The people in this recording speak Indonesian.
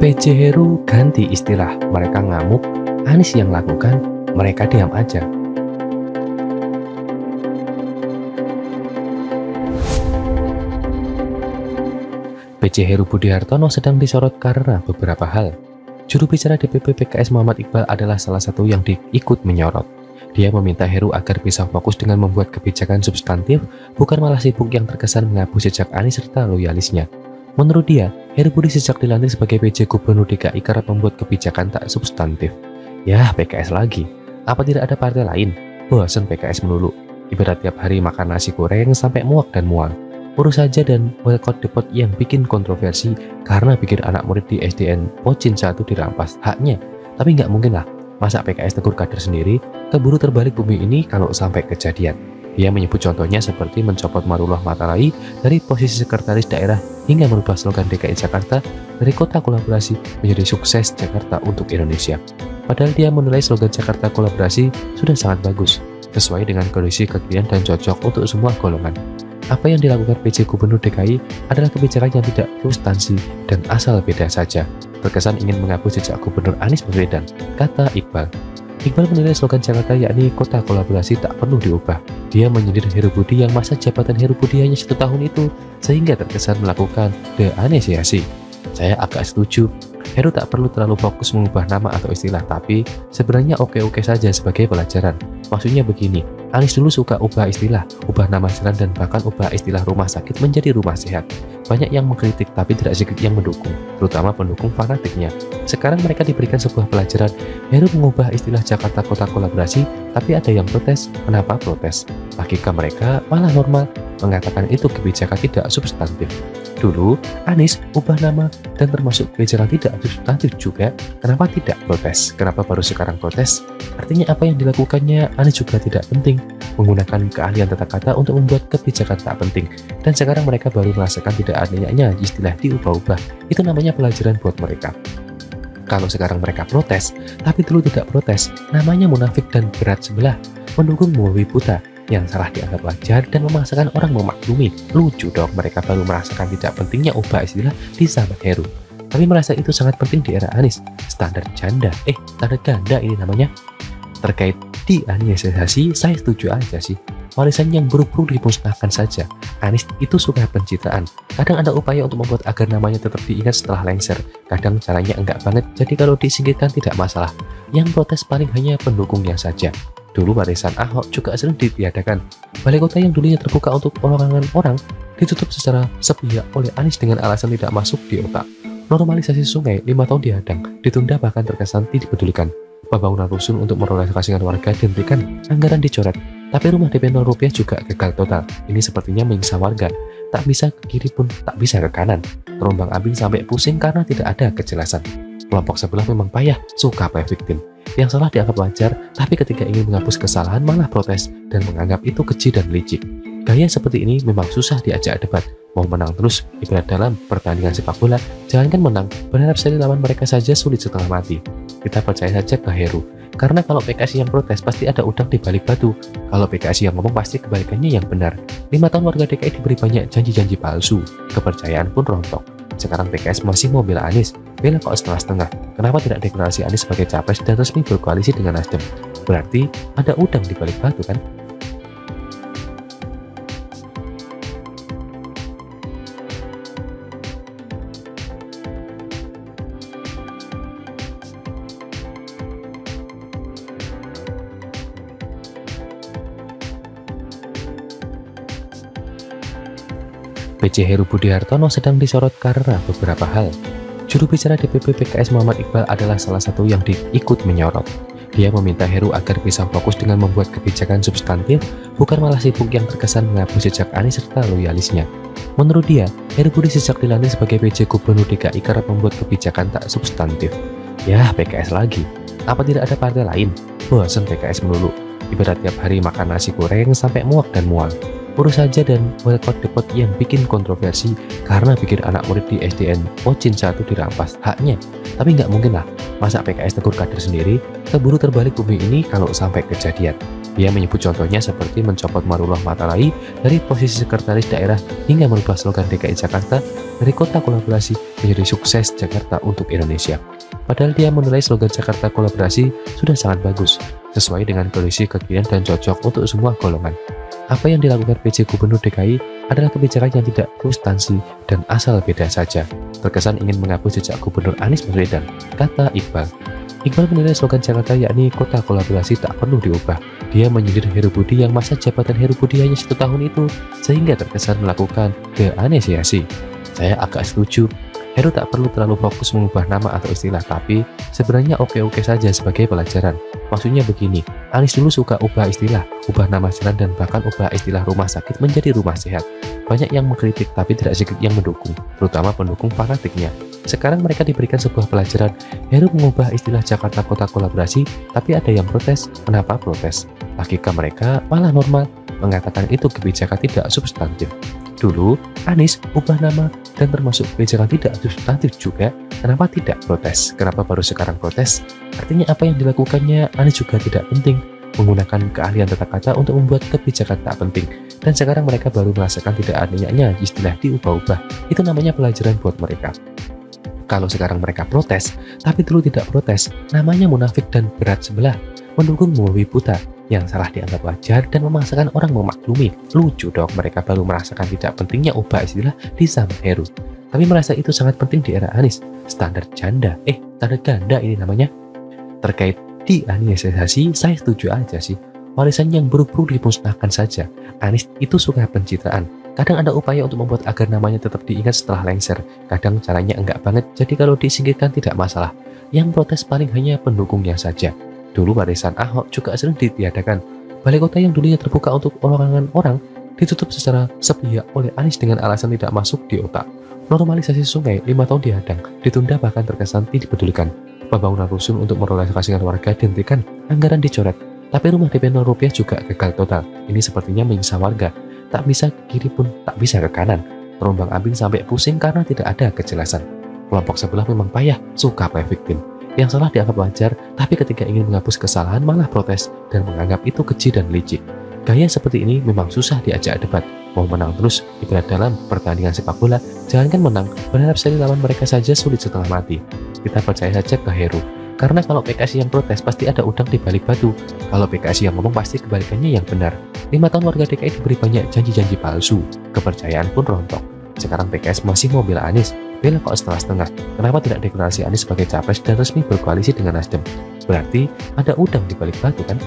PJ Heru ganti istilah, mereka ngamuk, Anies yang lakukan, mereka diam aja. PJ Heru Budi Hartono sedang disorot karena beberapa hal. Juru bicara DPP PKS Muhammad Iqbal adalah salah satu yang ikut menyorot. Dia meminta Heru agar bisa fokus dengan membuat kebijakan substantif, bukan malah sibuk yang terkesan menghapus jejak Anies serta loyalisnya. Menurut dia, Heru Budi sejak dilantik sebagai PJ Gubernur DKI karena membuat kebijakan tak substantif. Yah, PKS lagi. Apa tidak ada partai lain? Bosan PKS melulu. Ibarat tiap hari makan nasi goreng sampai muak dan mual. Urus saja dan boykot depot yang bikin kontroversi karena bikin anak murid di SDN Pocin 1 dirampas haknya. Tapi nggak mungkin lah, masa PKS tegur kader sendiri, keburu terbalik bumi ini kalau sampai kejadian. Dia menyebut contohnya seperti mencopot Marullah Matarai dari posisi sekretaris daerah hingga merubah slogan DKI Jakarta dari kota kolaborasi menjadi sukses Jakarta untuk Indonesia. Padahal dia menilai slogan Jakarta kolaborasi sudah sangat bagus, sesuai dengan kondisi kekinian dan cocok untuk semua golongan. Apa yang dilakukan PJ Gubernur DKI adalah kebijakan yang tidak substansi dan asal beda saja. Terkesan ingin menghapus jejak Gubernur Anies Baswedan, kata Iqbal. Iqbal menilai slogan Jakarta yakni kota kolaborasi tak perlu diubah. Dia menyindir Heru Budi yang masa jabatan Heru Budi hanya 1 tahun itu, sehingga terkesan melakukan deanesiasi. Saya agak setuju. Heru tak perlu terlalu fokus mengubah nama atau istilah, tapi sebenarnya oke-oke saja sebagai pelajaran. Maksudnya begini, Anies dulu suka ubah istilah, ubah nama jalan dan bahkan ubah istilah rumah sakit menjadi rumah sehat. Banyak yang mengkritik tapi tidak sedikit yang mendukung, terutama pendukung fanatiknya. Sekarang mereka diberikan sebuah pelajaran. Heru mengubah istilah Jakarta Kota Kolaborasi, tapi ada yang protes. Kenapa protes? Logika mereka malah normal, mengatakan itu kebijakan tidak substantif. Dulu, Anies ubah nama dan termasuk kebijakan tidak substantif juga. Kenapa tidak protes? Kenapa baru sekarang protes? Artinya apa yang dilakukannya Anies juga tidak penting. Menggunakan keahlian tata kata untuk membuat kebijakan tak penting. Dan sekarang mereka baru merasakan tidak adanya istilah diubah-ubah. Itu namanya pelajaran buat mereka. Kalau sekarang mereka protes, tapi dulu tidak protes, namanya munafik dan berat sebelah. Mendukung Mulwi Buta yang salah dianggap wajar dan memaksakan orang memaklumi. Lucu dong, mereka baru merasakan tidak pentingnya ubah istilah di sahabat Heru, tapi merasa itu sangat penting di era Anies. Standar standar ganda ini namanya. Terkait dianiayasi, saya setuju aja sih. Warisan yang buruk-buruk dimusnahkan saja. Anies itu suka pencitraan. Kadang ada upaya untuk membuat agar namanya tetap diingat setelah lengser. Kadang caranya enggak banget, jadi kalau disingkirkan tidak masalah. Yang protes paling hanya pendukungnya saja. Dulu warisan Ahok juga sering ditiadakan. Balai kota yang dulunya terbuka untuk perorangan orang ditutup secara sepihak oleh Anies dengan alasan tidak masuk di otak. Normalisasi sungai 5 tahun dihadang, ditunda bahkan terkesan tidak dipedulikan. Pembangunan rusun untuk merelokasikan warga dihentikan, anggaran dicoret. Tapi rumah DP 0 rupiah juga gagal total. Ini sepertinya menyiksa warga. Tak bisa ke kiri pun tak bisa ke kanan. Terombang ambing sampai pusing karena tidak ada kejelasan. Kelompok sebelah memang payah, suka play victim. Yang salah dianggap wajar, tapi ketika ingin menghapus kesalahan malah protes dan menganggap itu keji dan licik. Gaya seperti ini memang susah diajak debat. Mau menang terus, ibarat dalam pertandingan sepak bola, jangankan menang, berharap seri lawan mereka saja sulit setengah mati. Kita percaya saja ke Heru, karena kalau PKS yang protes pasti ada udang di balik batu. Kalau PKS yang ngomong pasti kebalikannya yang benar. 5 tahun warga DKI diberi banyak janji-janji palsu, kepercayaan pun rontok. Sekarang PKS masih mau bela Anies, bela kok setengah-setengah. Kenapa tidak deklarasi Anies sebagai capres dan resmi berkoalisi dengan Nasdem? Berarti ada udang di balik batu kan? PJ Heru Budi Hartono sedang disorot karena beberapa hal. Juru bicara DPP PKS Muhammad Iqbal adalah salah satu yang ikut menyorot. Dia meminta Heru agar bisa fokus dengan membuat kebijakan substantif, bukan malah sibuk yang terkesan menghapus jejak Anies serta loyalisnya. Menurut dia, Heru Budi sejak dilantik sebagai PJ Gubernur DKI karena membuat kebijakan tak substantif. Yah, PKS lagi. Apa tidak ada partai lain? Bosan PKS melulu. Ibarat tiap hari makan nasi goreng sampai muak dan mual. Urus saja dan boykot depot yang bikin kontroversi karena bikin anak murid di SDN Pocin 1 dirampas haknya. Tapi nggak mungkin lah, masa PKS tegur kader sendiri, keburu terbalik bumi ini kalau sampai kejadian. Dia menyebut contohnya seperti mencopot Marullah Matalai dari posisi sekretaris daerah hingga merubah slogan DKI Jakarta dari kota kolaborasi menjadi sukses Jakarta untuk Indonesia. Padahal dia menilai slogan Jakarta kolaborasi sudah sangat bagus, sesuai dengan kondisi kekinian dan cocok untuk semua golongan. Apa yang dilakukan PJ Gubernur DKI adalah kebijakan yang tidak substansi dan asal beda saja. Terkesan ingin menghapus jejak Gubernur Anies Baswedan, kata Iqbal. Iqbal menilai slogan Jakarta yakni kota kolaborasi tak perlu diubah. Dia menyindir Heru Budi yang masa jabatan Heru Budi hanya 1 tahun itu, sehingga terkesan melakukan keanesiasi. Saya agak setuju. Heru tak perlu terlalu fokus mengubah nama atau istilah, tapi sebenarnya oke-oke saja sebagai pelajaran. Maksudnya begini, Anies dulu suka ubah istilah, ubah nama jalan dan bahkan ubah istilah rumah sakit menjadi rumah sehat. Banyak yang mengkritik tapi tidak sedikit yang mendukung, terutama pendukung fanatiknya. Sekarang mereka diberikan sebuah pelajaran. Heru mengubah istilah Jakarta Kota Kolaborasi, tapi ada yang protes. Kenapa protes? Logika mereka malah normal, mengatakan itu kebijakan tidak substantif. Dulu, Anies ubah nama dan termasuk kebijakan tidak substantif juga. Kenapa tidak protes? Kenapa baru sekarang protes? Artinya apa yang dilakukannya Anies juga tidak penting. Menggunakan keahlian tata kata untuk membuat kebijakan tak penting. Dan sekarang mereka baru merasakan tidak adanya istilah diubah-ubah. Itu namanya pelajaran buat mereka. Kalau sekarang mereka protes, tapi dulu tidak protes, namanya munafik dan berat sebelah. Mendukung Mulwi Buta, yang salah dianggap wajar dan memaksakan orang memaklumi. Lucu dong, mereka baru merasakan tidak pentingnya ubah istilah di zaman Heru. Tapi merasa itu sangat penting di era Anies. Standar standar ganda ini namanya. Terkait dianiayasi, saya setuju aja sih. Warisan yang buruk-buruk dimusnahkan saja. Anies itu suka pencitraan. Kadang ada upaya untuk membuat agar namanya tetap diingat setelah lengser. Kadang caranya enggak banget, jadi kalau disingkirkan tidak masalah. Yang protes paling hanya pendukungnya saja. Dulu warisan Ahok juga sering ditiadakan. Balai kota yang dulunya terbuka untuk orangan orang ditutup secara sepihak oleh Anies dengan alasan tidak masuk di otak. Normalisasi sungai 5 tahun dihadang, ditunda bahkan terkesan tidak dipedulikan. Pembangunan rusun untuk merelokasikan warga dihentikan, anggaran dicoret. Tapi rumah DP 0 rupiah juga gagal total. Ini sepertinya menyiksa warga. Tak bisa ke kiri pun tak bisa ke kanan. Terombang ambing sampai pusing karena tidak ada kejelasan. Kelompok sebelah memang payah, suka play victim. Yang salah dianggap wajar, tapi ketika ingin menghapus kesalahan malah protes dan menganggap itu keji dan licik. Gaya seperti ini memang susah diajak debat. Mau menang terus, ibarat dalam pertandingan sepak bola, jangankan menang, berharap seri lawan mereka saja sulit setengah mati. Kita percaya saja ke Heru. Karena kalau PKS yang protes pasti ada udang di balik batu. Kalau PKS yang ngomong pasti kebalikannya yang benar. 5 tahun warga DKI diberi banyak janji-janji palsu. Kepercayaan pun rontok. Sekarang PKS masih mau bela Anies. Bela kok setengah-setengah. Kenapa tidak deklarasi Anies sebagai capres dan resmi berkoalisi dengan Nasdem? Berarti ada udang di balik batu kan?